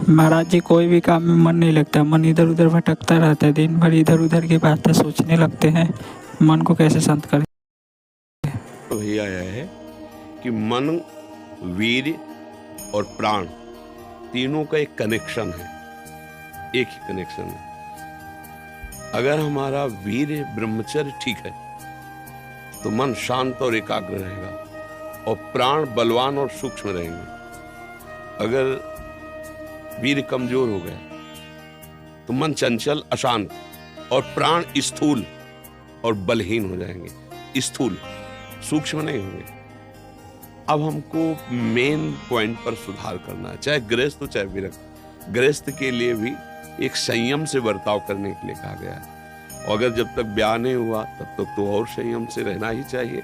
महाराज जी, कोई भी काम में मन नहीं लगता, मन इधर उधर भटकता रहता है, दिन भर इधर उधर की बातें सोचने लगते हैं। मन को कैसे शांत करें? भैया यह है कि मन, वीर्य और प्राण तीनों का एक कनेक्शन है, एक ही कनेक्शन है। अगर हमारा वीर्य ब्रह्मचर्य ठीक है तो मन शांत और एकाग्र रहेगा और प्राण बलवान और सूक्ष्म रहेंगे। अगर वीर्य कमजोर हो गया तो मन चंचल, अशांत और प्राण स्थूल और बलहीन हो जाएंगे। स्थूल, सूक्ष्म नहीं होंगे। अब हमको मेन पॉइंट पर सुधार करना है, चाहे गृहस्थ हो चाहे विरक्त। गृहस्थ के लिए भी एक संयम से बर्ताव करने के लिए कहा गया है, और अगर जब तक ब्याह नहीं हुआ तब तक तो और संयम से रहना ही चाहिए।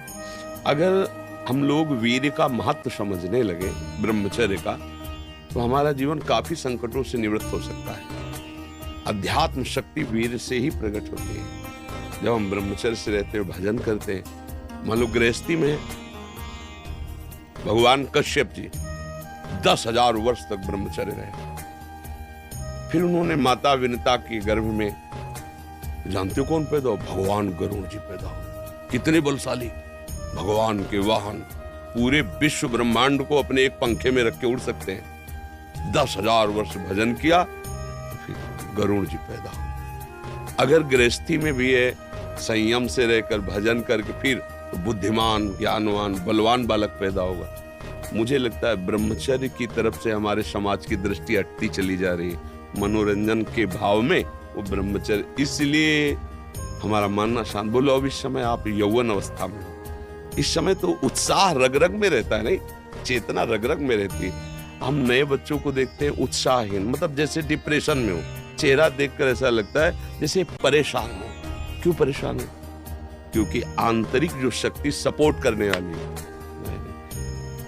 अगर हम लोग वीर्य का महत्व समझने लगे, ब्रह्मचर्य का, तो हमारा जीवन काफी संकटों से निवृत्त हो सकता है। अध्यात्म शक्ति वीर्य से ही प्रकट होती है। जब हम ब्रह्मचर्य से रहते हैं, भजन करते हैं, मान लो गृहस्थी में भगवान कश्यप जी 10,000 वर्ष तक ब्रह्मचर्य रहे। फिर उन्होंने माता विनता के गर्भ में, जानते हो कौन पैदा हो? भगवान गरुड़ जी पैदा हो। कितने बलशाली, भगवान के वाहन, पूरे विश्व ब्रह्मांड को अपने एक पंखे में रख के उड़ सकते हैं। 10,000 वर्ष भजन किया, फिर गरुड़ जी पैदा हो। अगर गृहस्थी में भी है, संयम से रहकर भजन करके, फिर तो बुद्धिमान, ज्ञानवान, बलवान बालक पैदा होगा। मुझे लगता है ब्रह्मचर्य की तरफ से हमारे समाज की दृष्टि हटती चली जा रही है। मनोरंजन के भाव में वो ब्रह्मचर्य, इसलिए हमारा मन अशांत। बोलो अब इस समय आप यौवन अवस्था में, इस समय तो उत्साह रग रग में रहता है, नहीं, चेतना रग रग में रहती है। हम नए बच्चों को देखते हैं उत्साहहीन, मतलब जैसे डिप्रेशन में हो। चेहरा देखकर ऐसा लगता है जैसे परेशान हो। क्यों परेशान है? क्योंकि आंतरिक जो शक्ति सपोर्ट करने वाली है,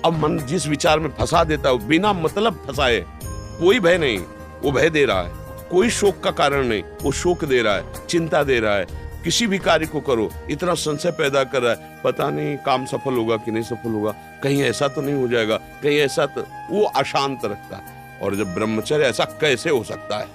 अब मन जिस विचार में फंसा देता है, बिना मतलब फंसाए, कोई भय नहीं, वो भय दे रहा है। कोई शोक का कारण नहीं, वो शोक दे रहा है, चिंता दे रहा है। किसी भी कार्य को करो, इतना संशय पैदा कर रहा है, पता नहीं काम सफल होगा कि नहीं सफल होगा, कहीं ऐसा तो नहीं हो जाएगा, कहीं ऐसा तो, वो अशांत रखता है। और जब ब्रह्मचर्य, ऐसा कैसे हो सकता है?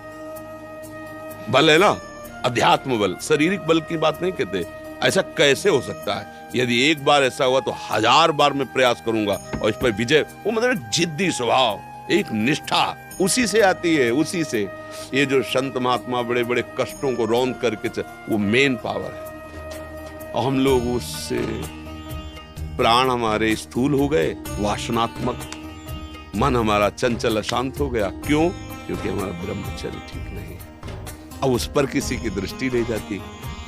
बल है ना, अध्यात्म बल, शारीरिक बल की बात नहीं कहते। ऐसा कैसे हो सकता है? यदि एक बार ऐसा हुआ तो 1000 बार मैं प्रयास करूंगा और इस पर विजय। वो मतलब जिद्दी स्वभाव, एक निष्ठा, उसी से आती है, उसी से। ये जो संत महात्मा बड़े बड़े कष्टों को रौंद करके वो मेन पावर है। और हम लोग उससे, प्राण हमारे स्थूल हो गए, वासनात्मक, मन हमारा चंचल अशांत हो गया। क्यों? क्योंकि हमारा ब्रह्मचर्य ठीक नहीं है। अब उस पर किसी की दृष्टि ले जाती।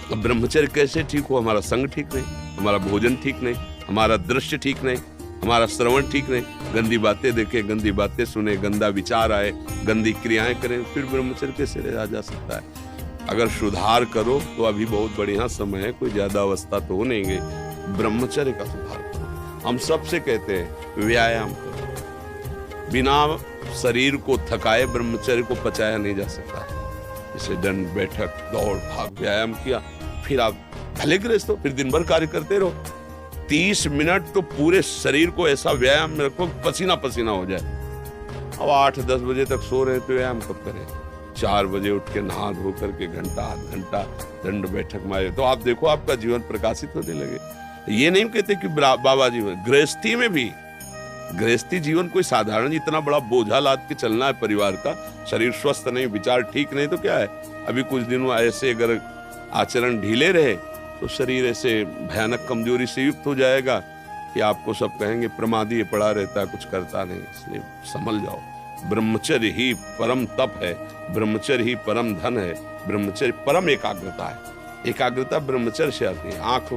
अब ब्रह्मचर्य कैसे ठीक हो? हमारा संग ठीक नहीं, हमारा भोजन ठीक नहीं, हमारा दृश्य ठीक नहीं, हमारा श्रवण ठीक नहीं, गंदी बातें देखे, गंदी बातें सुने, गंदा विचार आए, गंदी क्रियाएं करें, फिर ब्रह्मचर्य कैसे रहा जा सकता है? अगर सुधार करो तो अभी बहुत बढ़िया समय है, कोई ज्यादा अवस्था तो हो नहीं गई। ब्रह्मचर्य का सुधार करो। हम सबसे कहते हैं व्यायाम करो। बिना शरीर को थकाए ब्रह्मचर्य को पचाया नहीं जा सकता। जैसे दंड बैठक, दौड़ भाग, व्यायाम किया, फिर आप भले गृहस्थ हो, फिर दिन भर कार्य करते रहो। 30 मिनट तो पूरे शरीर को ऐसा व्यायाम में रखो, पसीना पसीना हो जाए। अब 8-10 बजे तक सो रहे तो व्यायाम कब करें? 4 बजे उठ के नहा धो करके घंटा आध घंटा दंड बैठक मारे तो आप देखो आपका जीवन प्रकाशित होने लगे। ये नहीं कहते कि बाबा जीवन, गृहस्थी में भी, गृहस्थी जीवन कोई साधारण इतना बड़ा बोझा लाद के चलना है परिवार का। शरीर स्वस्थ नहीं, विचार ठीक नहीं तो क्या है? अभी कुछ दिनों ऐसे अगर आचरण ढीले रहे तो शरीर ऐसे भयानक कमजोरी से युक्त हो जाएगा कि आपको सब कहेंगे प्रमादी पड़ा रहता है, कुछ करता नहीं। इसलिए संभल जाओ। ब्रह्मचर्य ही परम तप है, ब्रह्मचर्य ही परम धन है, ब्रह्मचर्य परम एकाग्रता है। एकाग्रता ब्रह्मचर्य से आती है। आंख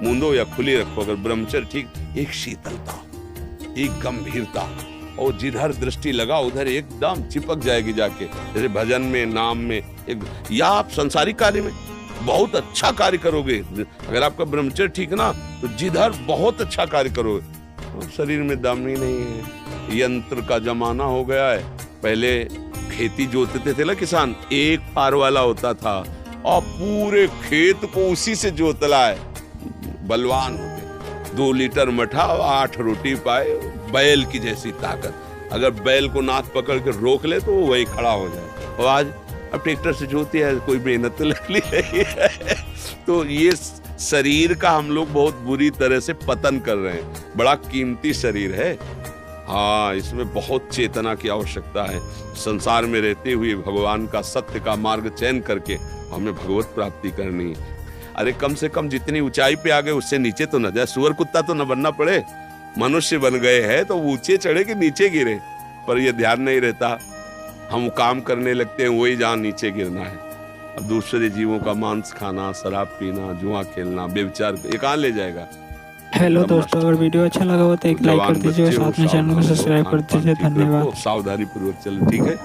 मूंदो या खुली रखो, अगर ब्रह्मचर्य ठीक, एक शीतलता, एक गंभीरता, और जिधर दृष्टि लगा उधर एकदम चिपक जाएगी जाके। जैसे भजन में, नाम में, या आप संसारिक कार्य में बहुत अच्छा कार्य करोगे। अगर आपका ब्रह्मचर्य ठीक ना तो जिधर बहुत अच्छा कार्य करोगे। तो शरीर में दम ही नहीं है। यंत्र का जमाना हो गया है। पहले खेती जोतते थे ना किसान, एक फार वाला होता था और पूरे खेत को उसी से जोतला है। बलवान होते, 2 लीटर मठा, 8 रोटी पाए, बैल की जैसी ताकत। अगर बैल को नाथ पकड़ के रोक ले तो वो वही खड़ा हो जाए। और आज अब ट्रैक्टर से जोती है, कोई मेहनत तो लग रही है। तो ये शरीर का हम लोग बहुत बुरी तरह से पतन कर रहे हैं। बड़ा कीमती शरीर है, हाँ, इसमें बहुत चेतना की आवश्यकता है। संसार में रहते हुए भगवान का सत्य का मार्ग चयन करके हमें भगवत प्राप्ति करनी है। अरे कम से कम जितनी ऊंचाई पे आ गए उससे नीचे तो न जाए, सुअर कुत्ता तो न बनना पड़े। मनुष्य बन गए हैं तो ऊंचे चढ़े कि नीचे गिरे, पर ये ध्यान नहीं रहता। हम काम करने लगते हैं वही जहाँ नीचे गिरना है। अब दूसरे जीवों का मांस खाना, शराब पीना, जुआ खेलना, व्यभिचार, ये कहाँ ले जाएगा। हेलो दोस्तों, अगर वीडियो अच्छा लगा हो तो एक लाइक कर दीजिए और साथ में चैनल को सब्सक्राइब कर दीजिए। धन्यवाद। सावधानी पूर्वक चले, ठीक है।